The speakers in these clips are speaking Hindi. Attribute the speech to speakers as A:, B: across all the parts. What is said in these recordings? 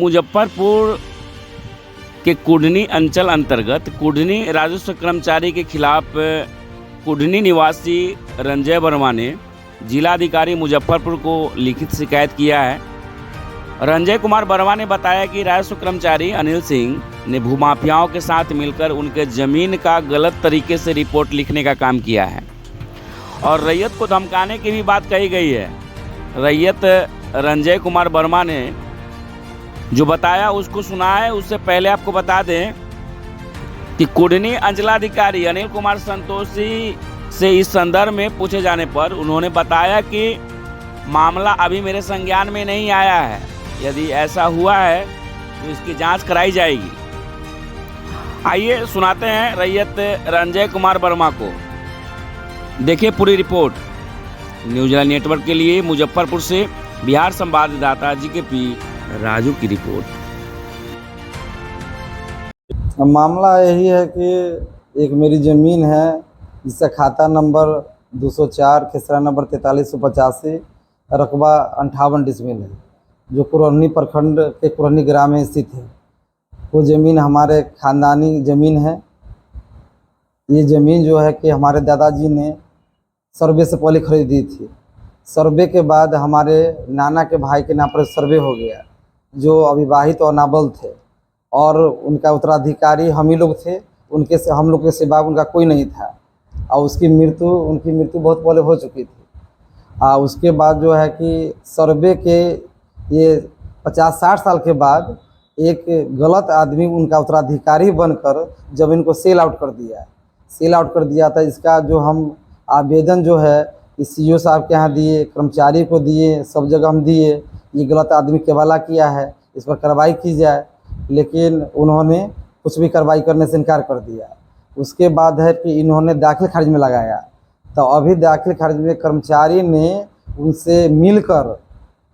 A: मुजफ्फरपुर के कुढ़नी अंचल अंतर्गत कुढ़नी राजस्व कर्मचारी के खिलाफ कुढ़नी निवासी रंजय वर्मा ने जिलाधिकारी मुजफ्फरपुर को लिखित शिकायत किया है। रंजय कुमार वर्मा ने बताया कि राजस्व कर्मचारी अनिल सिंह ने भूमाफियाओं के साथ मिलकर उनके ज़मीन का गलत तरीके से रिपोर्ट लिखने का काम किया है और रैयत को धमकाने की भी बात कही गई है। रैयत रंजय कुमार वर्मा ने जो बताया उसको सुना है। उससे पहले आपको बता दें कि कुढ़नी अंचलाधिकारी अनिल कुमार संतोषी से इस संदर्भ में पूछे जाने पर उन्होंने बताया कि मामला अभी मेरे संज्ञान में नहीं आया है। यदि ऐसा हुआ है तो इसकी जांच कराई जाएगी। आइए सुनाते हैं रैयत रंजय कुमार वर्मा को। देखिए पूरी रिपोर्ट। न्यूज़ नेटवर्क के लिए मुजफ्फरपुर से बिहार संवाददाता जीकेपी राजू की रिपोर्ट।
B: मामला यही है कि एक मेरी ज़मीन है जिसका खाता नंबर 204 खेसरा नंबर 4385 रकबा 58 डिसमिल है, जो कुरहनी प्रखंड के कुरहनी ग्राम में स्थित है। वो ज़मीन हमारे ख़ानदानी ज़मीन है। ये ज़मीन जो है कि हमारे दादाजी ने सर्वे से पहले खरीदी थी। सर्वे के बाद हमारे नाना के भाई के नाम पर सर्वे हो गया, जो अविवाहित और नाबाल थे और उनका उत्तराधिकारी हम ही लोग थे। हम लोग के सिवा उनका कोई नहीं था और उनकी मृत्यु बहुत पहले हो चुकी थी। उसके बाद जो है कि सर्वे के ये 50-60 साल के बाद एक गलत आदमी उनका उत्तराधिकारी बनकर ज़मीन को सेल आउट कर दिया था। इसका जो हम आवेदन जो है सीईओ साहब के यहाँ दिए, कर्मचारी को दिए, सब जगह हम दिए। ये गलत आदमी केवाला किया है, इस पर कार्रवाई की जाए, लेकिन उन्होंने कुछ भी कार्रवाई करने से इनकार कर दिया। उसके बाद है कि इन्होंने दाखिल खारिज में लगाया। तो अभी दाखिल खारिज में कर्मचारी ने उनसे मिलकर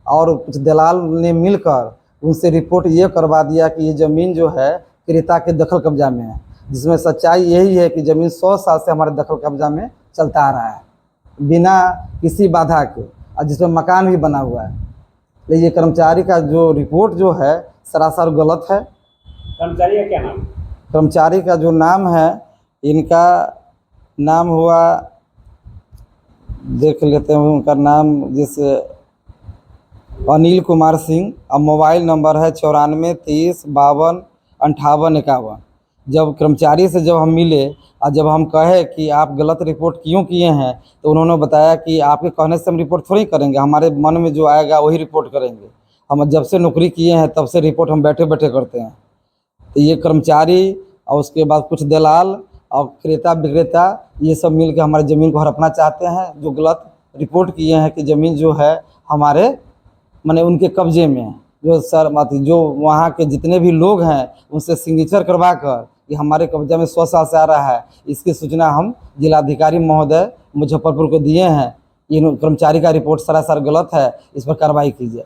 B: और कुछ दलाल ने मिलकर उनसे रिपोर्ट ये करवा दिया कि ये ज़मीन जो है क्रेता के दखल कब्जा में है, जिसमें सच्चाई यही है कि ज़मीन 100 साल से हमारे दखल कब्जा में चलता आ रहा है बिना किसी बाधा के, और जिसमें मकान भी बना हुआ है। लेकिन ये कर्मचारी का जो रिपोर्ट जो है सरासर गलत है।
A: कर्मचारी का क्या नाम?
B: कर्मचारी का जो नाम है, इनका नाम हुआ, देख लेते हैं उनका नाम, जैसे अनिल कुमार सिंह, और मोबाइल नंबर है 94 30 52 58 51। जब कर्मचारी से हम मिले और जब हम कहे कि आप गलत रिपोर्ट क्यों किए हैं, तो उन्होंने बताया कि आपके कहने से हम रिपोर्ट थोड़ी करेंगे, हमारे मन में जो आएगा वही रिपोर्ट करेंगे। हम जब से नौकरी किए हैं तब से रिपोर्ट हम बैठे बैठे करते हैं। तो ये कर्मचारी और उसके बाद कुछ दलाल और क्रेता विक्रेता ये सब मिल के हमारी ज़मीन को हड़पना चाहते हैं, जो गलत रिपोर्ट किए हैं कि ज़मीन जो है हमारे माने उनके कब्जे में है। जो वहाँ के जितने भी लोग हैं उनसे सिग्नेचर करवा कर कि हमारे कब्जा में 100 साल से आ रहा है, इसकी सूचना हम जिलाधिकारी महोदय मुजफ्फरपुर को दिए हैं। ये कर्मचारी का रिपोर्ट सरासर गलत है, इस पर कार्रवाई कीजिए।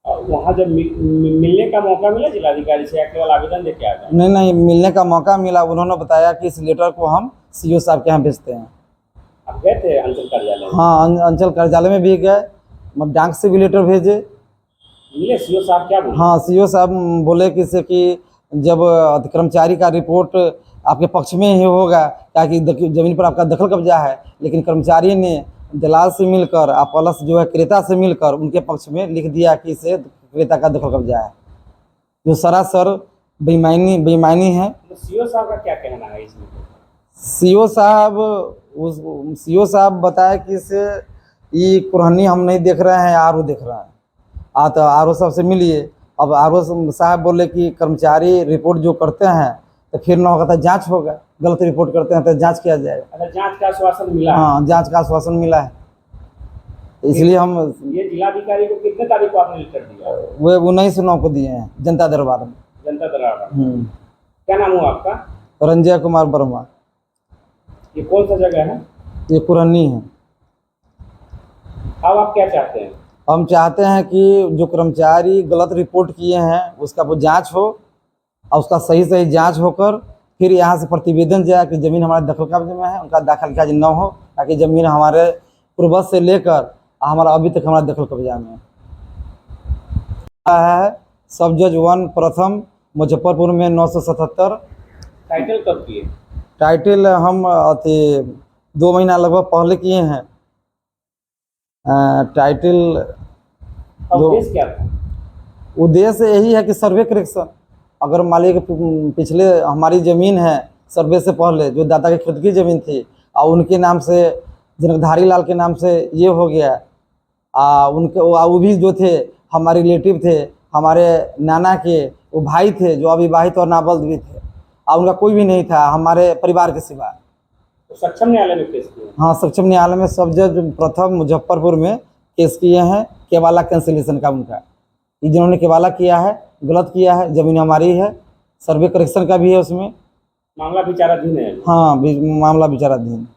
A: वहाँ जब मिलने का मौका मिला जिलाधिकारी से, केवल आवेदन देके आ गए?
B: नहीं, मिलने का मौका मिला। उन्होंने बताया कि इस लेटर को हम सीईओ साहब के यहाँ भेजते हैं।
A: आप गए थे अंचल कार्यालय?
B: हाँ, अंचल कार्यालय में भी गए, डाक से भी लेटर भेजे।
A: मिले सीईओ साहब क्या बोले?
B: हाँ, सीईओ साहब बोले कि जब कर्मचारी का रिपोर्ट आपके पक्ष में ही होगा, ताकि ज़मीन पर आपका दखल कब्जा है, लेकिन कर्मचारी ने दलाल से मिलकर आप प्लस जो है क्रेता से मिलकर उनके पक्ष में लिख दिया कि इसे क्रेता का दखल कब्जा है, जो सरासर बेईमानी है।
A: तो सीईओ साहब का क्या कहना है इसमें?
B: सीईओ साहब बताया कि इसे ये कुरहनी हम नहीं देख रहे हैं, आरओ देख रहे हैं। तो आरओ साहब से मिलिए। अब आरओ साहब बोले कि कर्मचारी रिपोर्ट जो करते हैं तो फिर न होगा तो जांच होगा, गलत रिपोर्ट करते हैं तो जांच किया जाएगा।
A: अच्छा, जांच का आश्वासन मिला?
B: हाँ, जांच का आश्वासन मिला है, इसलिए हम
A: ये जिलाधिकारी को कितने तारीख को आपने लेटर दिया?
B: वे 19/9 को दिए हैं, जनता दरबार में।
A: जनता दरबार में। क्या नाम हुआ आपका?
B: रंजय कुमार वर्मा।
A: ये कौन सा जगह है?
B: ये कुरहनी है।
A: अब आप क्या चाहते हैं?
B: हम चाहते हैं कि जो कर्मचारी गलत रिपोर्ट किए हैं उसका वो जांच हो और उसका सही जांच होकर फिर यहाँ से प्रतिवेदन जाए कि ज़मीन हमारे दखल कब्जे में है, उनका दाखिल खारिज न हो, ताकि ज़मीन हमारे पूर्वज से लेकर हमारा अभी तक हमारा दखल कब्जा में है। सब जज 1 प्रथम मुजफ्फरपुर में 977।
A: टाइटल कब किए?
B: टाइटल हम अथी 2 महीना लगभग पहले किए हैं। टाइटल
A: उद्देश्य क्या था?
B: उद्देश्य यही है कि सर्वे करेक्शन, अगर मान लीजिए कि पिछले हमारी ज़मीन है, सर्वे से पहले जो दादा की खुद की ज़मीन थी और उनके नाम से जनकधारी लाल के नाम से ये हो गया, उनके वो भी जो थे हमारे रिलेटिव थे, हमारे नाना के वो भाई थे जो अविवाहित और नाबालिग भी थे, और उनका कोई भी नहीं था हमारे परिवार के सिवा।
A: तो सक्षम न्यायालय में केस किए?
B: हाँ, सक्षम न्यायालय में सब जज प्रथम मुजफ्फरपुर में केस किए हैं केवाला कैंसिलेशन का। उनका ये जिन्होंने केवाला किया है गलत किया है, ज़मीन हमारी है, सर्वे करेक्शन का भी है उसमें।
A: मामला विचाराधीन है?
B: हाँ, मामला विचाराधीन।